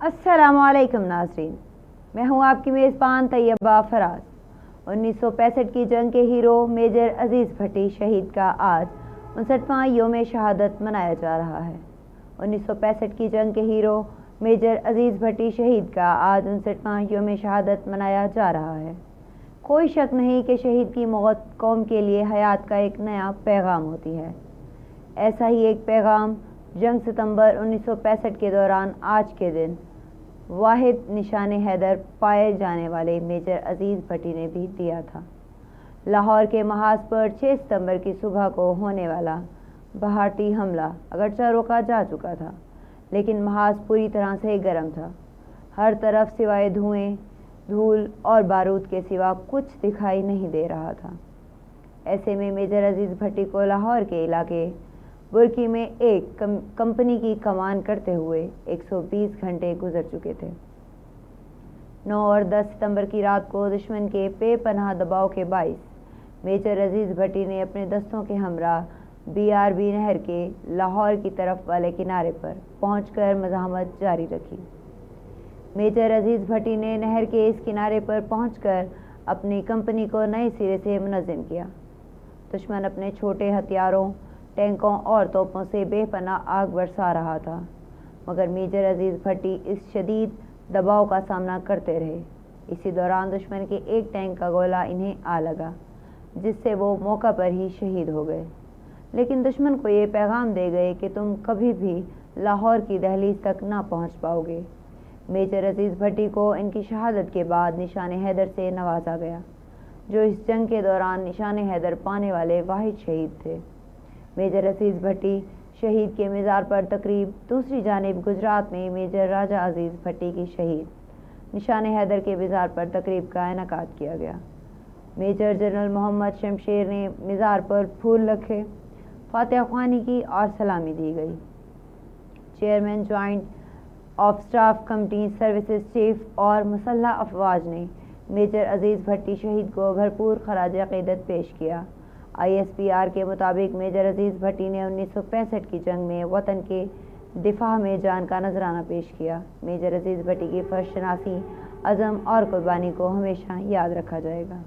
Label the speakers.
Speaker 1: अस्सलामुअलैकुम नाज़रीन, मैं हूं आपकी मेज़बान तैयबा फराज। 1965 की जंग के हीरो मेजर अजीज़ भट्टी शहीद का आज 59वां योम शहादत मनाया जा रहा है। 1965 की जंग के हीरो मेजर अजीज़ भट्टी शहीद का आज 59वां योम शहादत मनाया जा रहा है। कोई शक नहीं कि शहीद की मौत कौम के लिए हयात का एक नया पैगाम होती है। ऐसा ही एक पैगाम जंग सितंबर 1965 के दौरान आज के दिन वाहिद निशान हैदर पाए जाने वाले मेजर अजीज़ भट्टी ने भी दिया था। लाहौर के महाज पर 6 सितंबर की सुबह को होने वाला बहाटी हमला अगरचे रोका जा चुका था, लेकिन महाज पूरी तरह से गर्म था। हर तरफ सिवाय धुएं, धूल और बारूद के सिवा कुछ दिखाई नहीं दे रहा था। ऐसे में मेजर अजीज़ भट्टी को लाहौर के इलाके बुर्की में एक कंपनी की कमान करते हुए 120 घंटे गुजर चुके थे। 9 और 10 सितंबर की रात को दुश्मन के बेपनाह दबाव के बाइस मेजर अजीज़ भट्टी ने अपने दस्तों के हमरा BRB नहर के लाहौर की तरफ वाले किनारे पर पहुंचकर मज़ाहमत जारी रखी। मेजर अजीज़ भट्टी ने नहर के इस किनारे पर पहुंचकर अपनी कंपनी को नए सिरे से मुनज़्ज़म किया। दुश्मन अपने छोटे हथियारों, टैंकों और तोपों से बेपनाह आग बरसा रहा था, मगर मेजर अजीज़ भट्टी इस शदीद दबाव का सामना करते रहे। इसी दौरान दुश्मन के एक टैंक का गोला इन्हें आ लगा, जिससे वो मौका पर ही शहीद हो गए। लेकिन दुश्मन को ये पैगाम दे गए कि तुम कभी भी लाहौर की दहलीज तक ना पहुंच पाओगे। मेजर अजीज़ भट्टी को इनकी शहादत के बाद निशान हैदर से नवाजा गया, जो इस जंग के दौरान निशान हैदर पाने वाले वाहिद शहीद थे। मेजर अजीज़ भट्टी शहीद के मज़ार पर तकरीब। दूसरी जानिब गुजरात में मेजर राजा अजीज़ भट्टी की शहीद निशान हैदर के मज़ार पर तकरीब का इनेकाद किया गया। मेजर जनरल मोहम्मद शमशेर ने मज़ार पर फूल रखे, फातिहा ख्वानी की और सलामी दी गई। Chairman joint of staff committee services chief और मुसल्ह अफवाज ने मेजर अजीज़ भट्टी शहीद को भरपूर खराज अक़ीदत पेश किया। ISPR के मुताबिक मेजर अजीज़ भट्टी ने 1965 की जंग में वतन के दिफा में जान का नजराना पेश किया। मेजर अजीज़ भट्टी की फर्शनासी, अज़म और कुर्बानी को हमेशा याद रखा जाएगा।